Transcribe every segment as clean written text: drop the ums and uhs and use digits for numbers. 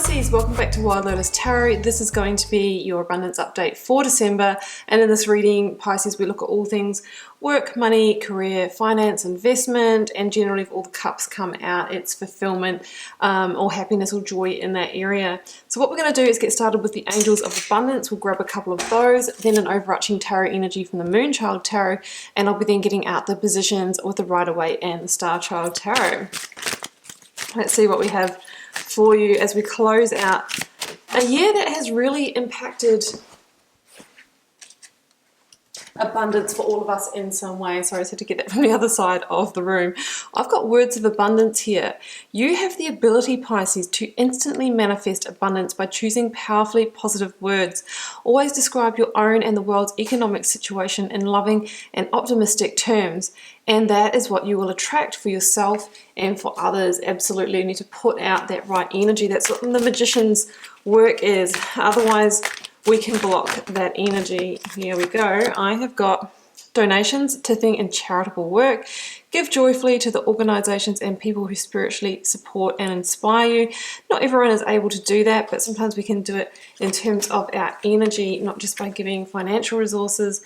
Pisces, welcome back to Wild Lotus Tarot. This is going to be your abundance update for December, and in this reading, Pisces, we look at all things work, money, career, finance, investment, and generally if all the cups come out, it's fulfillment or happiness or joy in that area. So what we're going to do is get started with the Angels of Abundance. We'll grab a couple of those, then an overarching tarot energy from the Moonchild Tarot, and I'll be then getting out the positions with the Rider-Waite and the Star Child Tarot. Let's see what we have for you as we close out a year that has really impacted abundance for all of us in some way. Sorry, I just had to get that from the other side of the room. I've got words of abundance here. You have the ability, Pisces, to instantly manifest abundance by choosing powerfully positive words. Always describe your own and the world's economic situation in loving and optimistic terms. And that is what you will attract for yourself and for others. Absolutely, you need to put out that right energy. That's what the magician's work is. Otherwise, we can block that energy. Here we go. I have got donations, tithing, and charitable work. Give joyfully to the organizations and people who spiritually support and inspire you. Not everyone is able to do that, but sometimes we can do it in terms of our energy, not just by giving financial resources.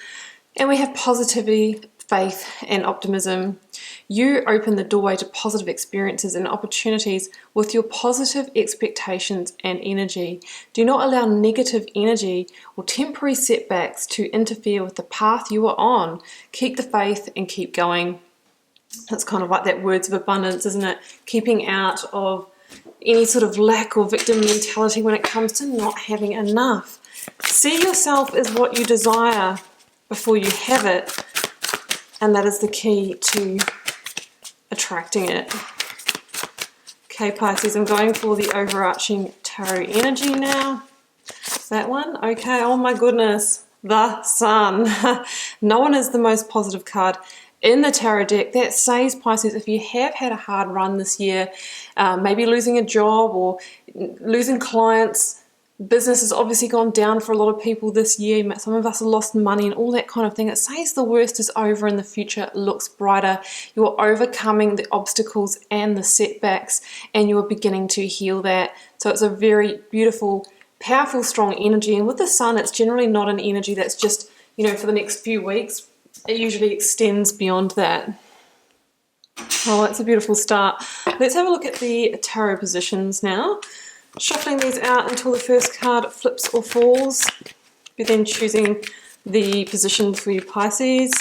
And we have positivity, faith, and optimism. You open the doorway to positive experiences and opportunities with your positive expectations and energy. Do not allow negative energy or temporary setbacks to interfere with the path you are on. Keep the faith and keep going. That's kind of like that words of abundance, isn't it? Keeping out of any sort of lack or victim mentality when it comes to not having enough. See yourself as what you desire before you have it. And that is the key to attracting it. Okay, Pisces, I'm going for the overarching tarot energy now. That one? Okay, oh my goodness. The Sun. No one is the most positive card in the tarot deck. That says, Pisces, if you have had a hard run this year, maybe losing a job or losing clients, business has obviously gone down for a lot of people this year. Some of us have lost money and all that kind of thing. It says the worst is over and the future looks brighter. You are overcoming the obstacles and the setbacks, and you are beginning to heal that. So it's a very beautiful, powerful, strong energy. And with the Sun, it's generally not an energy that's just, you know, for the next few weeks. It usually extends beyond that. Oh, that's a beautiful start. Let's have a look at the tarot positions now. Shuffling these out until the first card flips or falls. You're then choosing the position for you, Pisces.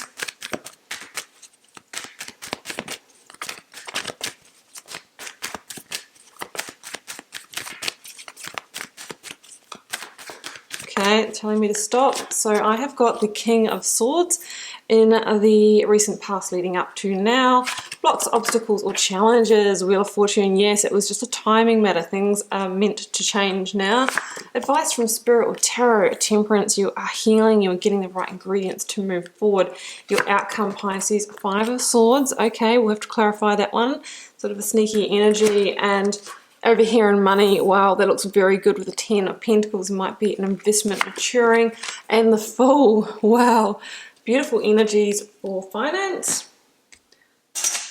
Okay, it's telling me to stop. So I have got the King of Swords in the recent past leading up to now. Blocks, obstacles, or challenges. Wheel of Fortune, yes, it was just a timing matter. Things are meant to change now. Advice from Spirit or Tarot. Temperance, you are healing, you are getting the right ingredients to move forward. Your outcome, Pisces, Five of Swords. Okay, we'll have to clarify that one. Sort of a sneaky energy. And over here in money, wow, that looks very good with the Ten of Pentacles. Might be an investment maturing. And the Fool, wow, beautiful energies for finance.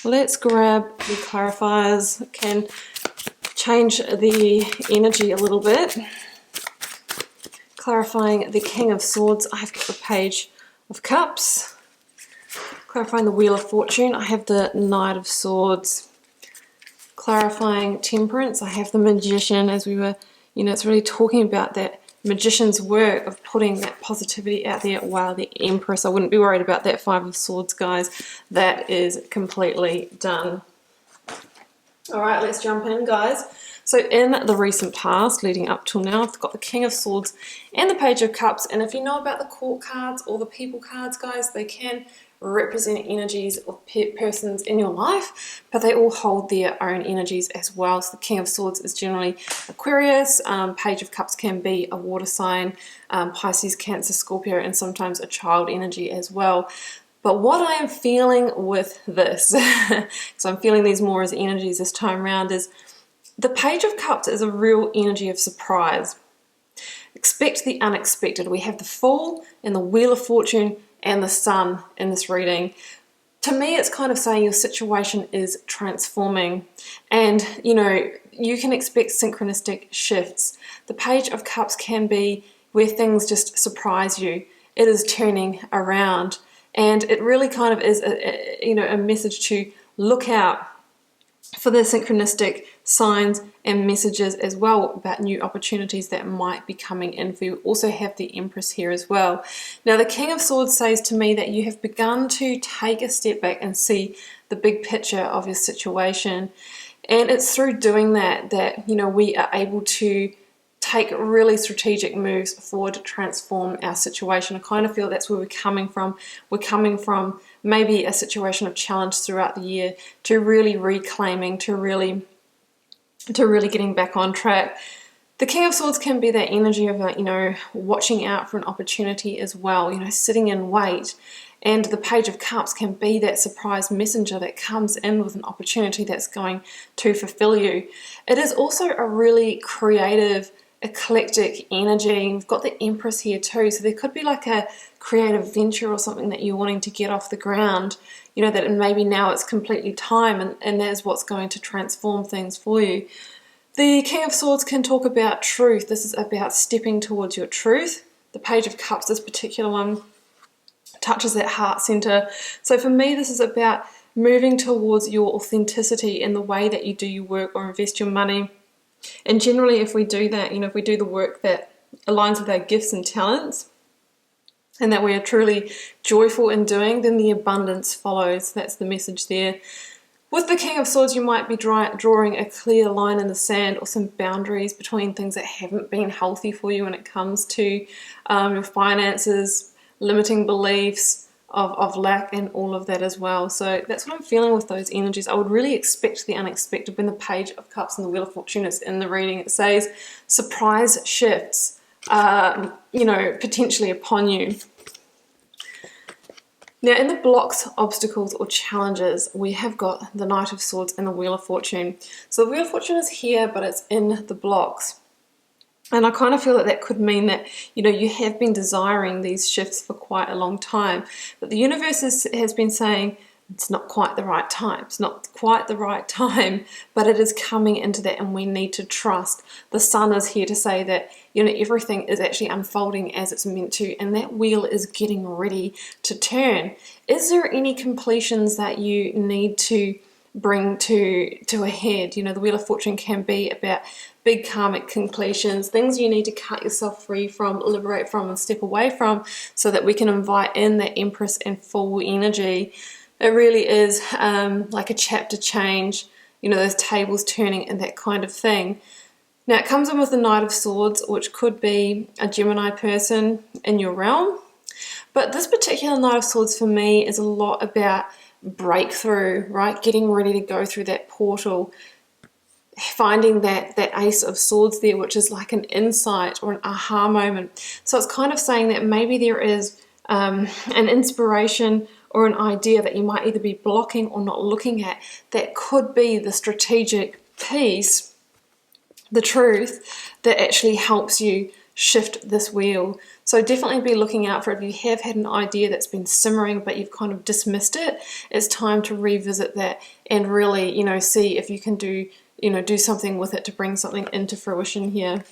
Let's grab the clarifiers. Can change the energy a little bit. Clarifying the King of Swords, I've got the Page of Cups. Clarifying the Wheel of Fortune, I have the Knight of Swords. Clarifying Temperance, I have the Magician. As we were, you know, it's really talking about that magician's work of putting that positivity out there. Wow, the Empress. I wouldn't be worried about that Five of Swords, guys. That is completely done. All right, let's jump in, guys. So in the recent past, leading up till now, I've got the King of Swords and the Page of Cups. And if you know about the Court cards or the People cards, guys, they can represent energies of persons in your life, but they all hold their own energies as well. So the King of Swords is generally Aquarius, Page of Cups can be a water sign, Pisces, Cancer, Scorpio, and sometimes a child energy as well. But what I am feeling with this, so I'm feeling these more as energies this time around, is the Page of Cups is a real energy of surprise. Expect the unexpected. We have the Fool and the Wheel of Fortune and the Sun in this reading. to me, it's kind of saying your situation is transforming, and you can expect synchronistic shifts. The Page of Cups can be where things just surprise you. It is turning around, and it really kind of is a message to look out for the synchronistic signs and messages as well about new opportunities that might be coming in for you. Also have the Empress here as well. Now the King of Swords says to me that you have begun to take a step back and see the big picture of your situation, and it's through doing that we are able to take really strategic moves forward to transform our situation. I kind of feel that's where we're coming from. We're coming from maybe a situation of challenge throughout the year to really reclaiming, to really getting back on track. The King of Swords can be that energy of watching out for an opportunity as well, sitting in wait. And the Page of Cups can be that surprise messenger that comes in with an opportunity that's going to fulfill you. It is also a really creative, eclectic energy. We've got the Empress here too, so there could be like a creative venture or something that you're wanting to get off the ground, that maybe now it's completely time, and that is what's going to transform things for you. The King of Swords can talk about truth. This is about stepping towards your truth. The Page of Cups, this particular one, touches that heart center. So for me, this is about moving towards your authenticity in the way that you do your work or invest your money. And generally, if we do that, if we do the work that aligns with our gifts and talents, and that we are truly joyful in doing, then the abundance follows. That's the message there. With the King of Swords, you might be drawing a clear line in the sand, or some boundaries between things that haven't been healthy for you when it comes to your finances, limiting beliefs of lack, and all of that as well. So that's what I'm feeling with those energies. I would really expect the unexpected when the Page of Cups and the Wheel of Fortune is in the reading. It says surprise shifts potentially upon you. Now in the blocks, obstacles or challenges, we have got the Knight of Swords and the Wheel of Fortune. So the Wheel of Fortune is here, but it's in the blocks. And I kind of feel that that could mean that, you have been desiring these shifts for quite a long time. But the universe has been saying, it's not quite the right time. It's not quite the right time, but it is coming into that, and we need to trust. The Sun is here to say that, everything is actually unfolding as it's meant to, and that wheel is getting ready to turn. Is there any completions that you need to bring to a head? The Wheel of Fortune can be about big karmic completions, things you need to cut yourself free from, liberate from, and step away from, so that we can invite in that Empress and full energy. It really is like a chapter change, those tables turning and that kind of thing. Now it comes in with the Knight of Swords, which could be a Gemini person in your realm. But this particular Knight of Swords for me is a lot about breakthrough, right? Getting ready to go through that portal, finding that Ace of Swords there, which is like an insight or an aha moment. So it's kind of saying that maybe there is an inspiration or an idea that you might either be blocking or not looking at, that could be the strategic piece, the truth, that actually helps you shift this wheel. So definitely be looking out for it. If you have had an idea that's been simmering but you've kind of dismissed it, it's time to revisit that and really, see if you can do something with it to bring something into fruition here.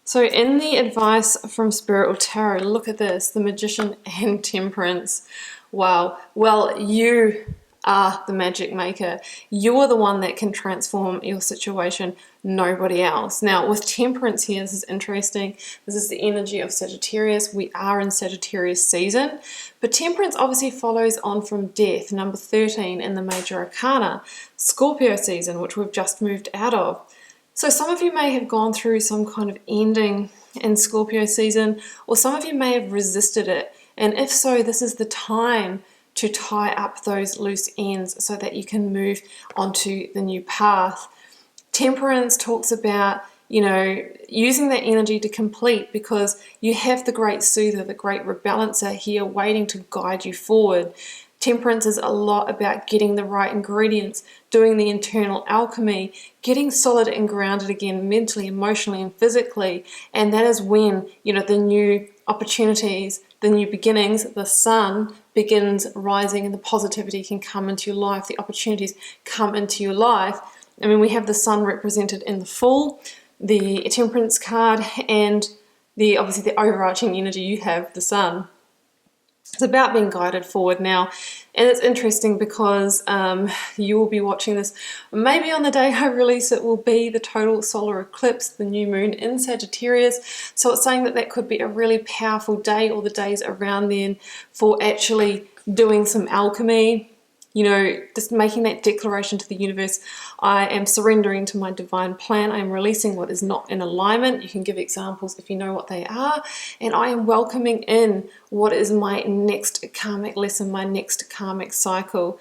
So in the advice from Spirit or Tarot, look at this, the Magician and Temperance. Wow. Well, you are the magic maker. You are the one that can transform your situation, nobody else. Now with Temperance here, this is interesting. This is the energy of Sagittarius. We are in Sagittarius season, but Temperance obviously follows on from Death, number 13 in the Major Arcana, Scorpio season, which we've just moved out of. So some of you may have gone through some kind of ending in Scorpio season, or some of you may have resisted it. And if so, this is the time to tie up those loose ends so that you can move onto the new path. Temperance talks about, using that energy to complete, because you have the great soother, the great rebalancer here waiting to guide you forward. Temperance is a lot about getting the right ingredients, doing the internal alchemy, getting solid and grounded again mentally, emotionally, and physically. And that is when, the new opportunities, the new beginnings, the sun begins rising and the positivity can come into your life, the opportunities come into your life. I mean, we have the sun represented in the Fool, the Temperance card, and obviously the overarching energy you have, the sun. It's about being guided forward now, and it's interesting because you will be watching this maybe on the day I release it will be the total solar eclipse, the new moon in Sagittarius. So it's saying that that could be a really powerful day, or the days around then, for actually doing some alchemy. You know, just making that declaration to the universe. I am surrendering to my divine plan. I am releasing what is not in alignment. You can give examples if you know what they are. And I am welcoming in what is my next karmic lesson, my next karmic cycle.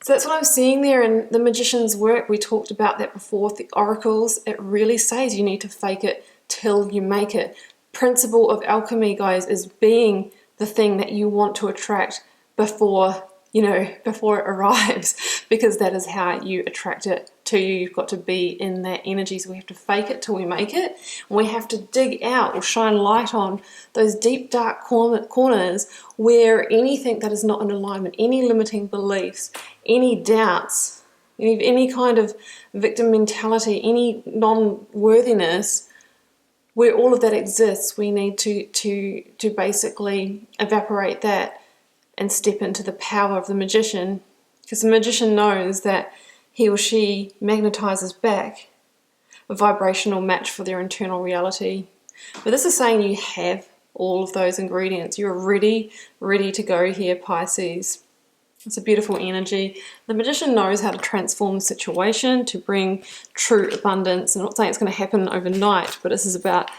So that's what I'm seeing there in the magician's work. We talked about that before with the oracles. It really says you need to fake it till you make it. Principle of alchemy, guys, is being the thing that you want to attract before it arrives, because that is how you attract it to you. You've got to be in that energy. So we have to fake it till we make it. And we have to dig out or shine light on those deep, dark corners where anything that is not in alignment, any limiting beliefs, any doubts, any kind of victim mentality, any non-worthiness, where all of that exists, we need to basically evaporate that and step into the power of the magician, because the magician knows that he or she magnetizes back a vibrational match for their internal reality. But this is saying you have all of those ingredients. You're ready to go here, Pisces. It's a beautiful energy. The magician knows how to transform the situation to bring true abundance. I'm not saying it's going to happen overnight, but this is about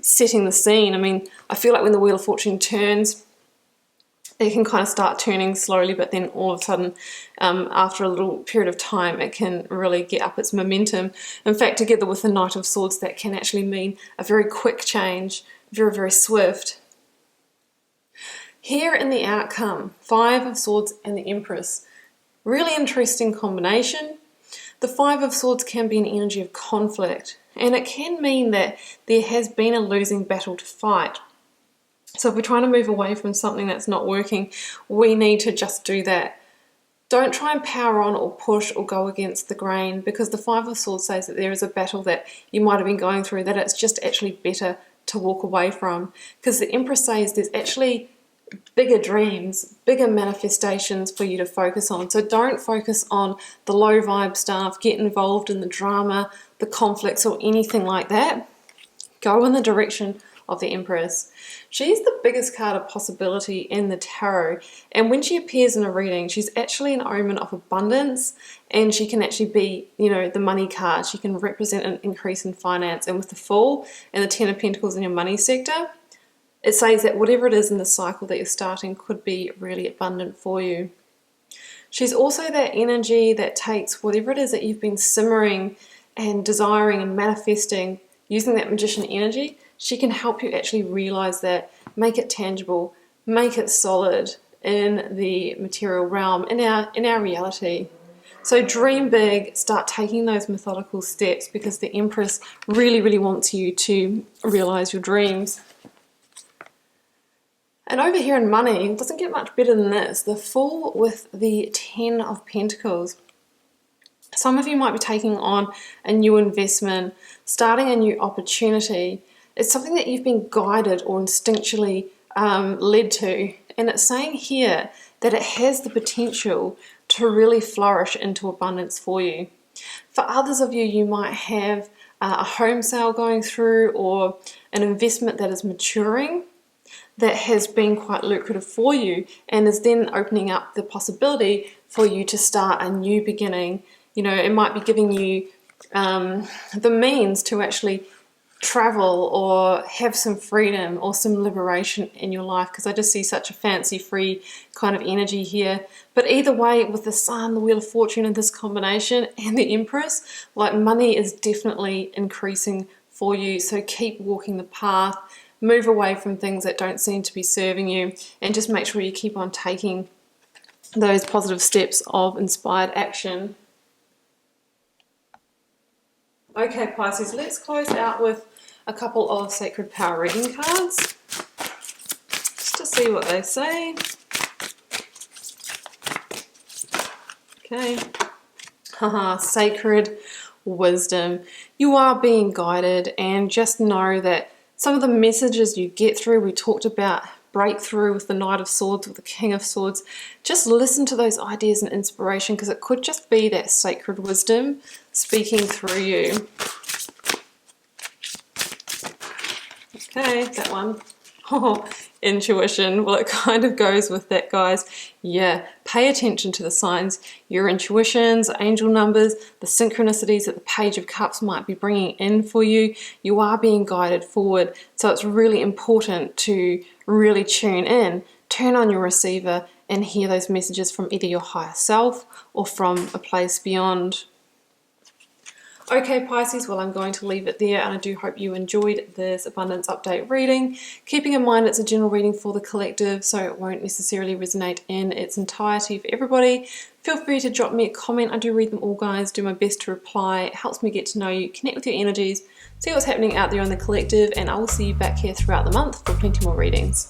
setting the scene. I mean, I feel like when the Wheel of Fortune turns, it can kind of start turning slowly, but then all of a sudden, after a little period of time, it can really get up its momentum. In fact, together with the Knight of Swords, that can actually mean a very quick change, very, very swift. Here in the outcome, Five of Swords and the Empress. Really interesting combination. The Five of Swords can be an energy of conflict, and it can mean that there has been a losing battle to fight. So if we're trying to move away from something that's not working, we need to just do that. Don't try and power on or push or go against the grain, because the Five of Swords says that there is a battle that you might have been going through that it's just actually better to walk away from. Because the Empress says there's actually bigger dreams, bigger manifestations for you to focus on. So don't focus on the low vibe stuff, get involved in the drama, the conflicts, or anything like that. Go in the direction of the Empress. She's the biggest card of possibility in the tarot, and when she appears in a reading, she's actually an omen of abundance, and she can actually be, the money card. She can represent an increase in finance, and with the Fool and the Ten of Pentacles in your money sector, it says that whatever it is in the cycle that you're starting could be really abundant for you. She's also that energy that takes whatever it is that you've been simmering and desiring and manifesting, using that magician energy. She can help you actually realize that, make it tangible, make it solid in the material realm, in our reality. So dream big, start taking those methodical steps, because the Empress really, really wants you to realize your dreams. And over here in money, it doesn't get much better than this. The Fool with the Ten of Pentacles. Some of you might be taking on a new investment, starting a new opportunity. It's something that you've been guided or instinctually led to. And it's saying here that it has the potential to really flourish into abundance for you. For others of you, you might have a home sale going through, or an investment that is maturing that has been quite lucrative for you, and is then opening up the possibility for you to start a new beginning. It might be giving you the means to actually travel or have some freedom or some liberation in your life, because I just see such a fancy free kind of energy here. But either way, with the Sun, the Wheel of Fortune, and this combination, and the Empress, like, money is definitely increasing for you. So keep walking the path, move away from things that don't seem to be serving you, and just make sure you keep on taking those positive steps of inspired action. Okay, Pisces, let's close out with a couple of Sacred Power reading cards. Just to see what they say. Okay. Haha, sacred wisdom. You are being guided, and just know that some of the messages you get through, we talked about breakthrough with the Knight of Swords, with the King of Swords. Just listen to those ideas and inspiration, because it could just be that sacred wisdom speaking through you. Okay, that one. Oh, intuition. Well, it kind of goes with that, guys. Yeah, pay attention to the signs, your intuitions, angel numbers, the synchronicities that the Page of Cups might be bringing in for you. You are being guided forward, so it's really important to really tune in, turn on your receiver, and hear those messages from either your higher self or from a place beyond. Okay, Pisces, well, I'm going to leave it there, and I do hope you enjoyed this abundance update reading. Keeping in mind it's a general reading for the collective, so it won't necessarily resonate in its entirety for everybody. Feel free to drop me a comment. I do read them all, guys. Do my best to reply. It helps me get to know you, connect with your energies, see what's happening out there in the collective, and I will see you back here throughout the month for plenty more readings.